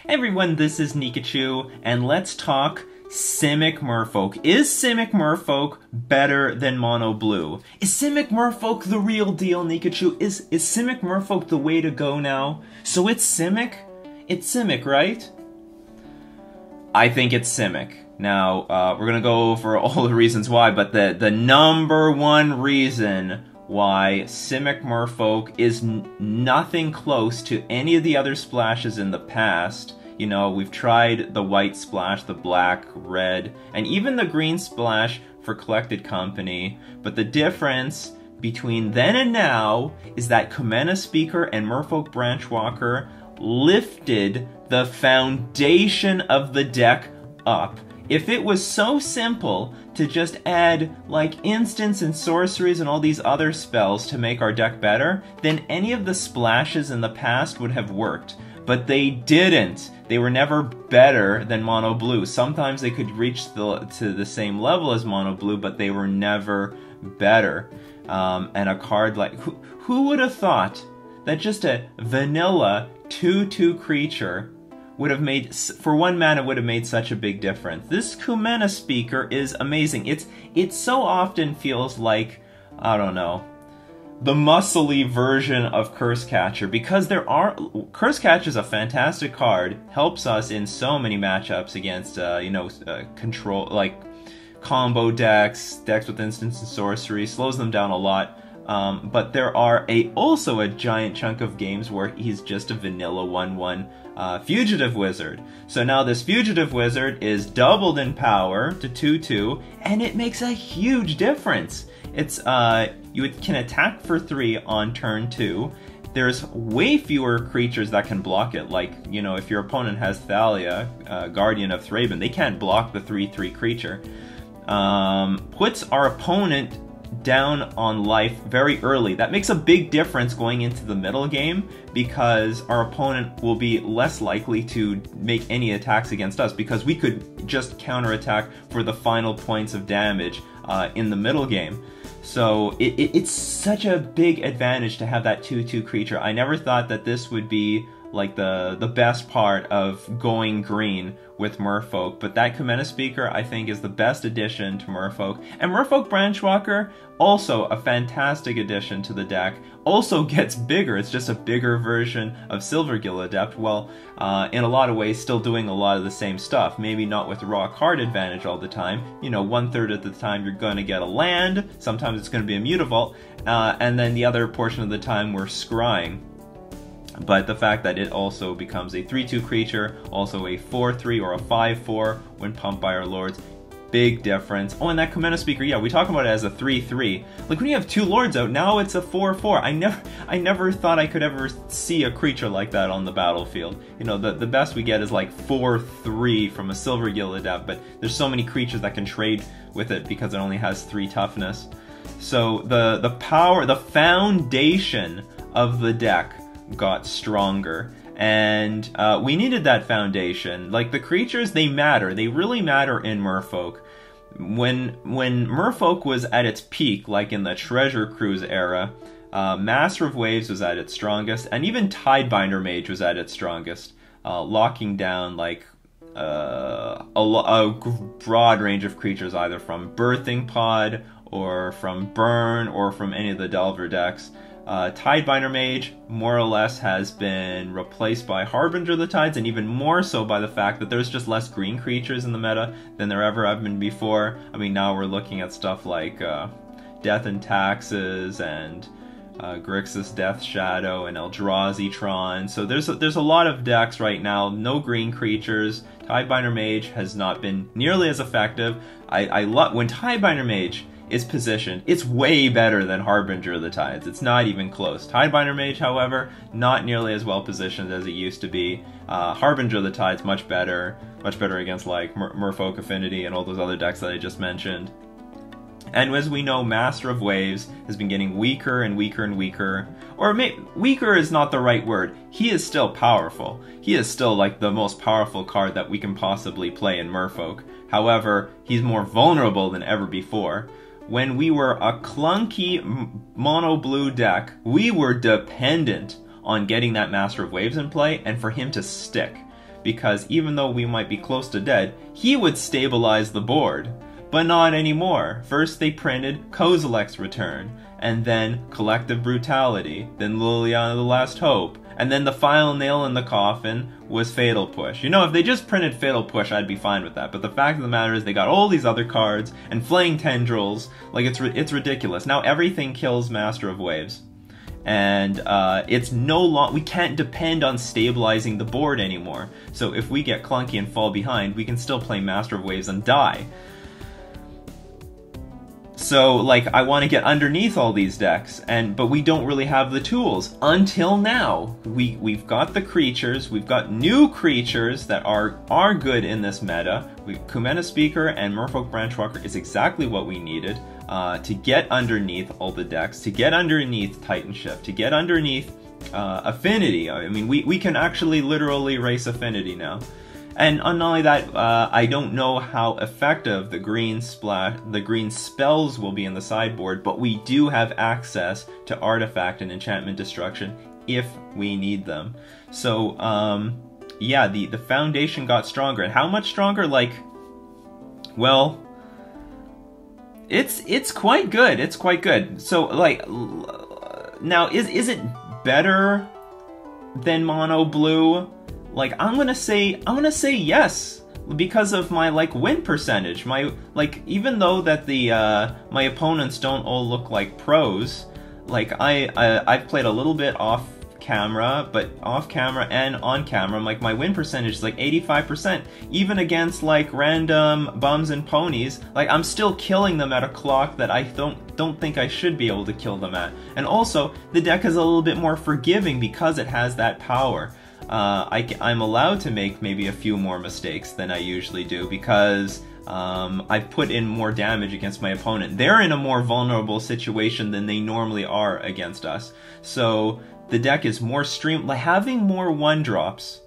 Hey everyone, this is Nikachu, and let's talk Simic Merfolk. Is Simic Merfolk better than Mono Blue? Is Simic Merfolk the real deal, Nikachu? Is Simic Merfolk the way to go now? So it's Simic? It's Simic, right? I think it's Simic. Now, we're gonna go over all the reasons why, but the number one reason why Simic Merfolk is nothing close to any of the other splashes in the past. You know, we've tried the white splash, the black, red, and even the green splash for Collected Company, but the difference between then and now is that Kumena Speaker and Merfolk Branchwalker lifted the foundation of the deck up. If it was so simple to just add, like, instants and sorceries and all these other spells to make our deck better, then any of the splashes in the past would have worked. But they didn't. They were never better than Mono Blue. Sometimes they could reach to the same level as Mono Blue, but they were never better. And a card like... Who would have thought that just a vanilla 2/2 creature would have made, for 1 mana, would have made such a big difference? This Kumena Speaker is amazing. It so often feels like, I don't know, the muscly version of Curse Catcher, because Curse Catcher is a fantastic card, helps us in so many matchups against, control, like, combo decks with instants and sorcery, slows them down a lot. But there are also a giant chunk of games where he's just a vanilla 1/1 Fugitive Wizard. So now this Fugitive Wizard is doubled in power to 2/2, and it makes a huge difference. It's you can attack for 3 on turn 2. There's way fewer creatures that can block it. Like, you know, if your opponent has Thalia, Guardian of Thraben, they can't block the 3/3 creature. Puts our opponent down on life very early. That makes a big difference going into the middle game, because our opponent will be less likely to make any attacks against us, because we could just counterattack for the final points of damage in the middle game. So it's such a big advantage to have that 2/2 creature. I never thought that this would be like the best part of going green with Merfolk, but that Kumena Speaker, I think, is the best addition to Merfolk. And Merfolk Branchwalker, also a fantastic addition to the deck, also gets bigger. It's just a bigger version of Silvergill Adept, well, in a lot of ways still doing a lot of the same stuff. Maybe not with raw card advantage all the time. You know, 1/3 of the time you're going to get a land, sometimes it's going to be a Mutavault, and then the other portion of the time we're scrying. But the fact that it also becomes a 3/2 creature, also a 4/3 or a 5/4 when pumped by our lords, big difference. Oh, and that Kumena Speaker, yeah, we talk about it as a 3/3. Like, when you have 2 lords out, now it's a 4/4. I never thought I could ever see a creature like that on the battlefield. You know, the best we get is like 4/3 from a Silvergill Adept, but there's so many creatures that can trade with it because it only has 3 toughness. So the power, the foundation of the deck got stronger, and we needed that foundation. Like, the creatures, they matter. They really matter in Merfolk. When Merfolk was at its peak, like in the Treasure Cruise era, Master of Waves was at its strongest, and even Tidebinder Mage was at its strongest, locking down like a broad range of creatures, either from Birthing Pod or from Burn or from any of the Delver decks. Tidebinder Mage more or less has been replaced by Harbinger of the Tides, and even more so by the fact that there's just less green creatures in the meta than there ever have been before. I mean, now we're looking at stuff like Death and Taxes and Grixis Death Shadow and Eldrazi Tron. So there's a lot of decks right now, no green creatures. Tidebinder Mage has not been nearly as effective. I love when Tidebinder Mage is positioned, it's way better than Harbinger of the Tides. It's not even close. Tidebinder Mage, however, not nearly as well positioned as it used to be. Harbinger of the Tides, much better against like Merfolk Affinity and all those other decks that I just mentioned. And as we know, Master of Waves has been getting weaker and weaker and weaker. Or weaker is not the right word. He is still powerful. He is still like the most powerful card that we can possibly play in Merfolk. However, he's more vulnerable than ever before. When we were a clunky mono blue deck, we were dependent on getting that Master of Waves in play and for him to stick. because even though we might be close to dead, he would stabilize the board. But not anymore. First they printed Kozilek's Return, and then Collective Brutality, then Liliana the Last Hope, and then the final nail in the coffin was Fatal Push. You know, if they just printed Fatal Push, I'd be fine with that. But the fact of the matter is they got all these other cards and Flaying Tendrils. Like, it's ridiculous. Now everything kills Master of Waves. And it's we can't depend on stabilizing the board anymore. So if we get clunky and fall behind, we can still play Master of Waves and die. So, like, I want to get underneath all these decks, but we don't really have the tools. Until now. We've got the creatures, we've got new creatures that are good in this meta. Kumena Speaker and Merfolk Branchwalker is exactly what we needed to get underneath all the decks, to get underneath Titanship, to get underneath Affinity. I mean, we can actually literally race Affinity now. And not only that, I don't know how effective the green spells will be in the sideboard, but we do have access to Artifact and Enchantment Destruction if we need them. So, yeah, the foundation got stronger. And how much stronger? Like, well, it's quite good. It's quite good. So, like, now, is it better than Mono Blue? Like, I'm gonna say yes, because of my, like, win percentage. Even though that my opponents don't all look like pros, like, I've played a little bit off camera, but off camera and on camera, like, my win percentage is like 85%. Even against, like, random bums and ponies, like, I'm still killing them at a clock that I don't think I should be able to kill them at. And also, the deck is a little bit more forgiving because it has that power. I'm allowed to make maybe a few more mistakes than I usually do because I've put in more damage against my opponent. They're in a more vulnerable situation than they normally are against us. So the deck is more like having more 1-drops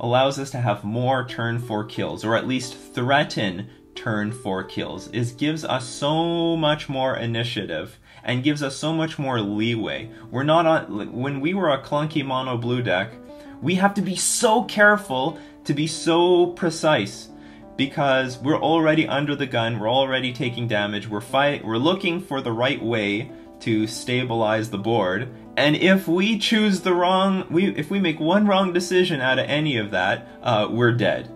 allows us to have more turn 4 kills, or at least threaten turn 4 kills. It gives us so much more initiative and gives us so much more leeway. We're not on, when we were a clunky mono blue deck, we have to be so careful to be so precise because we're already under the gun, we're already taking damage, we're looking for the right way to stabilize the board, and if we choose the wrong, if we make one wrong decision out of any of that, we're dead.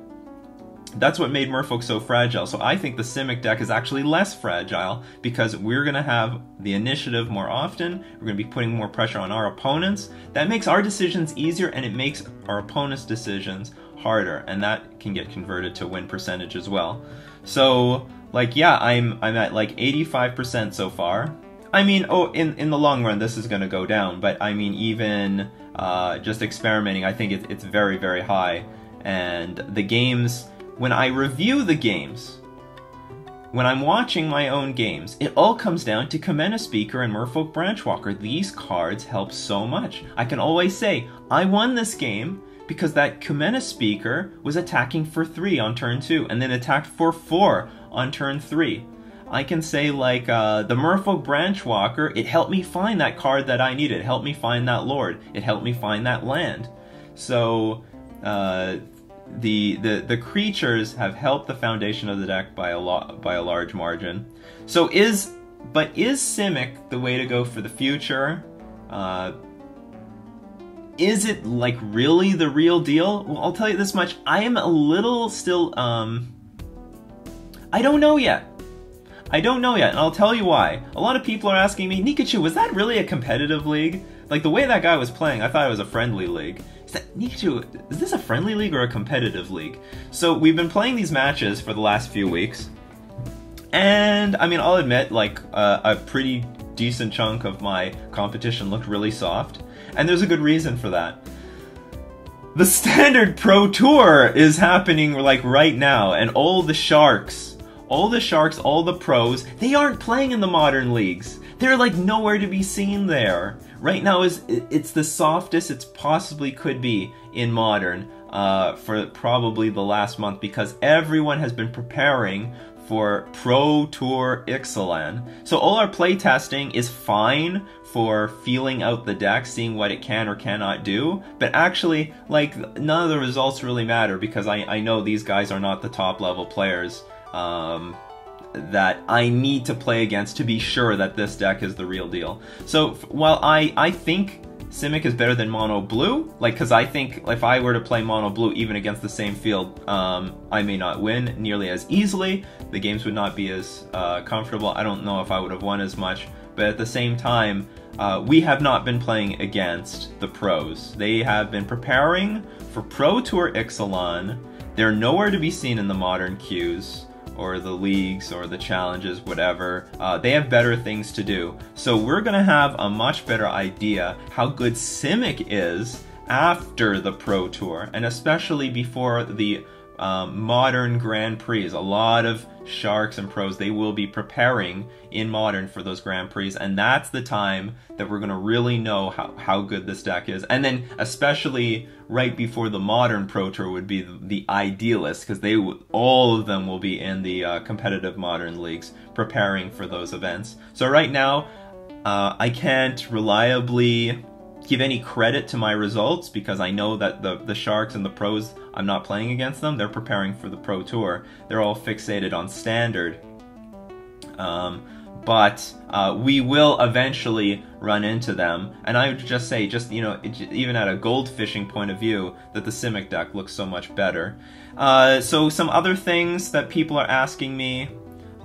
That's what made Merfolk so fragile. So I think the Simic deck is actually less fragile because we're going to have the initiative more often. We're going to be putting more pressure on our opponents. That makes our decisions easier and it makes our opponents' decisions harder. And that can get converted to win percentage as well. So, like, yeah, I'm at like 85% so far. I mean, in the long run, this is going to go down. But I mean, even just experimenting, I think it's very, very high. And the games... When I review the games, when I'm watching my own games, it all comes down to Kumena Speaker and Merfolk Branchwalker. These cards help so much. I can always say, I won this game because that Kumena Speaker was attacking for 3 on turn 2 and then attacked for 4 on turn 3. I can say, like, the Merfolk Branchwalker, it helped me find that card that I needed. It helped me find that Lord. It helped me find that land. So, the creatures have helped the foundation of the deck by a large margin. So is Simic the way to go for the future? Is it, like, really the real deal? Well, I'll tell you this much. I am a little still, I don't know yet. I don't know yet, and I'll tell you why. A lot of people are asking me, Nikachu, was that really a competitive league? Like, the way that guy was playing, I thought it was a friendly league. Nikachu, is this a friendly league or a competitive league? So we've been playing these matches for the last few weeks, and I mean, I'll admit, like, a pretty decent chunk of my competition looked really soft, and there's a good reason for that. The Standard Pro Tour is happening, like, right now, and all the sharks, all the pros, they aren't playing in the modern leagues. They're, like, nowhere to be seen there. Right now, it's the softest it possibly could be in Modern for probably the last month because everyone has been preparing for Pro Tour Ixalan. So all our playtesting is fine for feeling out the deck, seeing what it can or cannot do, but actually, like, none of the results really matter because I know these guys are not the top level players that I need to play against to be sure that this deck is the real deal. So while I think Simic is better than Mono Blue, like, because I think if I were to play Mono Blue even against the same field, I may not win nearly as easily. The games would not be as comfortable. I don't know if I would have won as much, but at the same time, we have not been playing against the pros. They have been preparing for Pro Tour Ixalan. They're nowhere to be seen in the modern queues, or the leagues, or the challenges, whatever. They have better things to do. So we're gonna have a much better idea how good Simic is after the Pro Tour, and especially before the modern Grand Prix. A lot of Sharks and pros, they will be preparing in Modern for those Grand Prix, and that's the time that we're going to really know how good this deck is. And then especially right before the Modern Pro Tour would be the idealist, because all of them will be in the competitive Modern leagues preparing for those events. So right now, I can't reliably give any credit to my results because I know that the Sharks and the pros, I'm not playing against them. They're preparing for the Pro Tour. They're all fixated on Standard. But we will eventually run into them. And I would just say, even at a gold fishing point of view, that the Simic deck looks so much better. So some other things that people are asking me.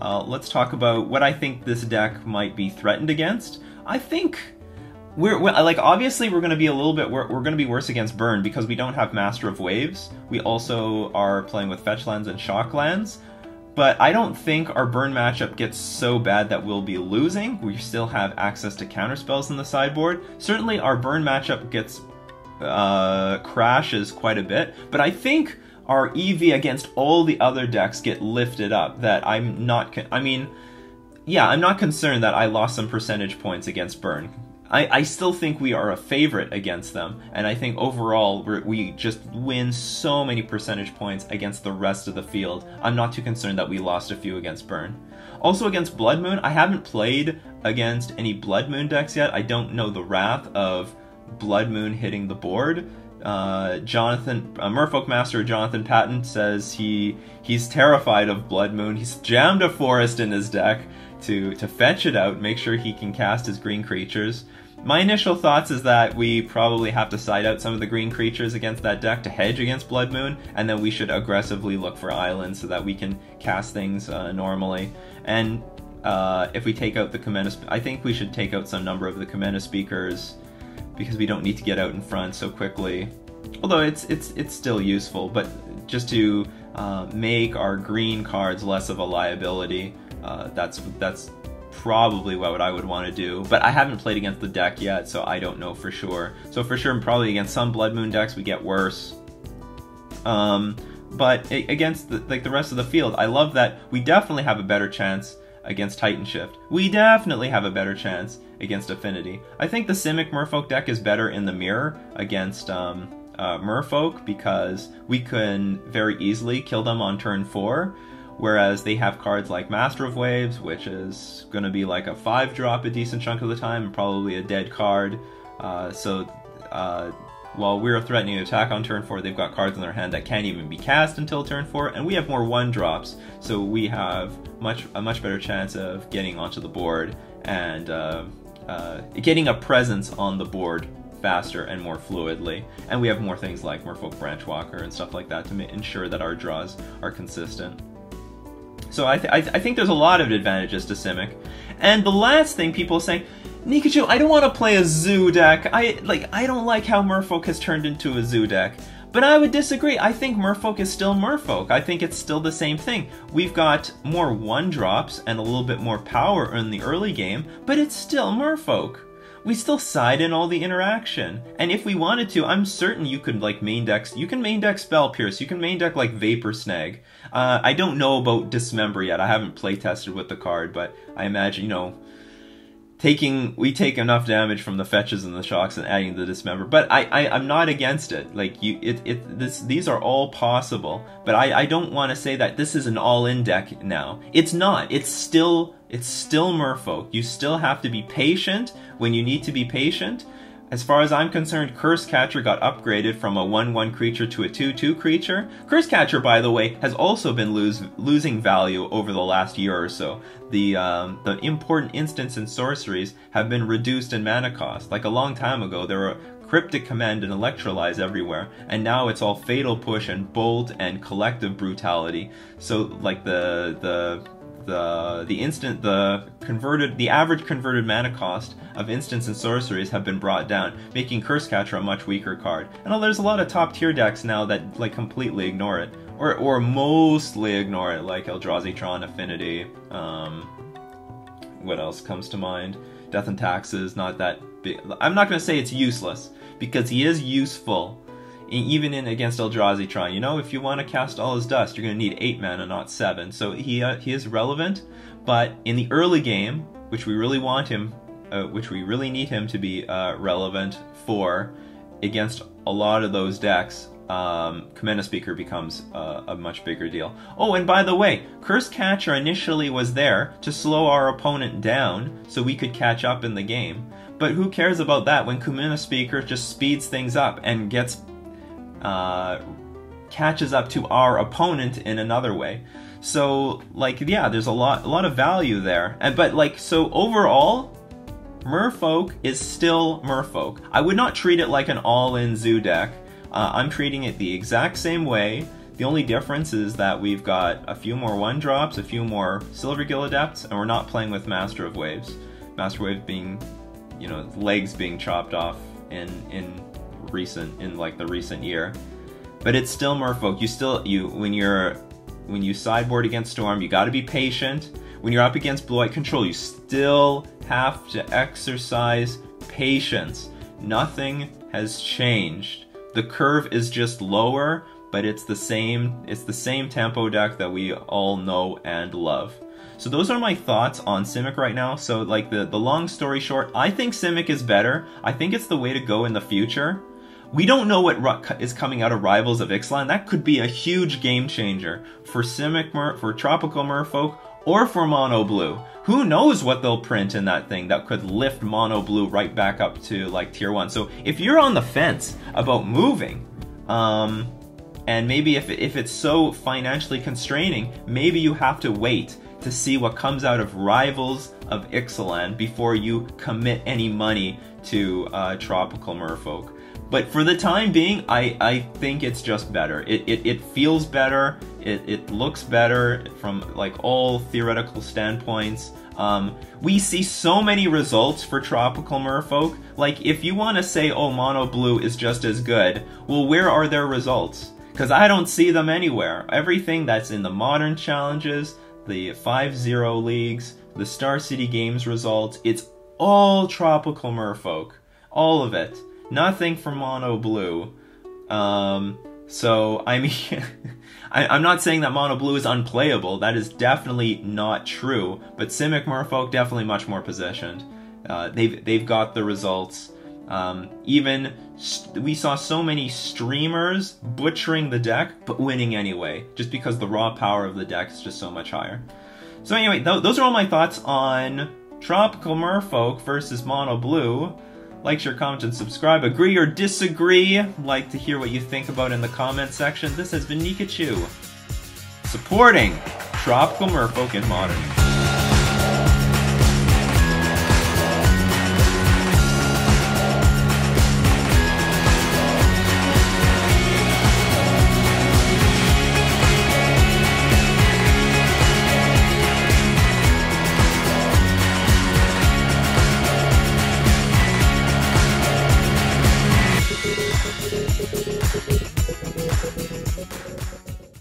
Let's talk about what I think this deck might be threatened against. I think we're like, obviously we're going to be we're going to be worse against Burn because we don't have Master of Waves. We also are playing with Fetch Lands and Shock Lands. But I don't think our Burn matchup gets so bad that we'll be losing. We still have access to counterspells in the sideboard. Certainly our Burn matchup gets crashes quite a bit, but I think our EV against all the other decks get lifted up. That I'm not concerned that I lost some percentage points against Burn. I still think we are a favorite against them, and I think overall we just win so many percentage points against the rest of the field. I'm not too concerned that we lost a few against Burn. Also against Blood Moon, I haven't played against any Blood Moon decks yet. I don't know the wrath of Blood Moon hitting the board. Merfolk Master Jonathan Patton says he's terrified of Blood Moon. He's jammed a forest in his deck to fetch it out, make sure he can cast his green creatures. My initial thoughts is that we probably have to side out some of the green creatures against that deck to hedge against Blood Moon, and then we should aggressively look for islands so that we can cast things normally. And if we take out the Comenda, I think we should take out some number of the Comenda Speakers because we don't need to get out in front so quickly. Although it's still useful, but just to make our green cards less of a liability. That's probably what I would want to do, but I haven't played against the deck yet, so I don't know for sure. So for sure, probably against some Blood Moon decks we get worse. But against the rest of the field, I love that we definitely have a better chance against Titan Shift. We definitely have a better chance against Affinity. I think the Simic Merfolk deck is better in the mirror against Merfolk because we can very easily kill them on turn 4. Whereas they have cards like Master of Waves, which is going to be like a 5-drop a decent chunk of the time, and probably a dead card. While we're threatening to attack on turn 4, they've got cards in their hand that can't even be cast until turn 4, and we have more 1-drops, so we have a much better chance of getting onto the board and getting a presence on the board faster and more fluidly. And we have more things like Merfolk Branchwalker and stuff like that to ensure that our draws are consistent. So I think there's a lot of advantages to Simic. And the last thing people are saying, Nikachu, I don't want to play a zoo deck. I don't like how Merfolk has turned into a zoo deck. But I would disagree. I think Merfolk is still Merfolk. I think it's still the same thing. We've got more 1-drops and a little bit more power in the early game, but it's still Merfolk. We still side in all the interaction. And if we wanted to, I'm certain you could main deck Spell Pierce, you can main deck Vapor Snag. I don't know about Dismember yet. I haven't play tested with the card, but I imagine, we take enough damage from the fetches and the shocks and adding the dismember, but I'm not against it. Like these are all possible, but I don't want to say that this is an all-in deck now. It's not. It's still Merfolk. You still have to be patient when you need to be patient. As far as I'm concerned, Curse Catcher got upgraded from a 1/1 creature to a 2/2 creature. Curse Catcher, by the way, has also been losing value over the last year or so. The important instants and sorceries have been reduced in mana cost. Like a long time ago, there were Cryptic Command and Electrolyze everywhere, and now it's all Fatal Push and Bolt and Collective Brutality. So like the average converted mana cost of instants and sorceries have been brought down, making Curse Catcher a much weaker card. And there's a lot of top tier decks now that like completely ignore it, or mostly ignore it, like Eldrazi Tron Affinity. What else comes to mind? Death and Taxes, not that big. I'm not going to say it's useless, because he is useful. Even in against Eldrazi Tron, you know, if you want to cast all his dust, you're going to need 8 mana, not 7. So he is relevant, but in the early game, which we really want him, which we really need him to be relevant for, against a lot of those decks, Commander Speaker becomes a much bigger deal. Oh, and by the way, Curse Catcher initially was there to slow our opponent down so we could catch up in the game. But who cares about that when Commander Speaker just speeds things up and catches up to our opponent in another way? So like, yeah, there's a lot of value there. But like, so overall, Merfolk is still Merfolk. I would not treat it like an all-in zoo deck. I'm treating it the exact same way. The only difference is that we've got a few more 1-drops, a few more Silvergill Adepts, and we're not playing with Master of Waves. Master Wave being, you know, legs being chopped off in like the recent year. But it's still Merfolk. When you sideboard against Storm, you got to be patient. When you're up against Blue-White Control, you still have to exercise patience. Nothing has changed. The curve is just lower, but it's the same tempo deck that we all know and love. So those are my thoughts on Simic right now. So like the long story short, I think Simic is better. I think it's the way to go in the future. We don't know what is coming out of Rivals of Ixalan. That could be a huge game changer for for Tropical Merfolk, or for Mono Blue. Who knows what they'll print in that thing that could lift Mono Blue right back up to like tier 1. So if you're on the fence about moving, and maybe if it's so financially constraining, maybe you have to wait to see what comes out of Rivals of Ixalan before you commit any money to Tropical Merfolk. But for the time being, I think it's just better. It feels better. It looks better from like all theoretical standpoints. We see so many results for Tropical Merfolk. Like if you want to say, oh, Mono Blue is just as good, well, where are their results? Because I don't see them anywhere. Everything that's in the Modern Challenges, the 5-0 leagues, the Star City Games results, it's all Tropical Merfolk. All of it. Nothing for Mono Blue. So, I mean, I'm not saying that Mono Blue is unplayable. That is definitely not true. But Simic Merfolk, definitely much more positioned. They've got the results. We saw so many streamers butchering the deck, but winning anyway, just because the raw power of the deck is just so much higher. So anyway, those are all my thoughts on Tropical Merfolk versus Mono Blue. Like, share, comment, and subscribe. Agree or disagree? Like to hear what you think about in the comment section. This has been Nikachu, supporting Tropical Merfolk in Modern.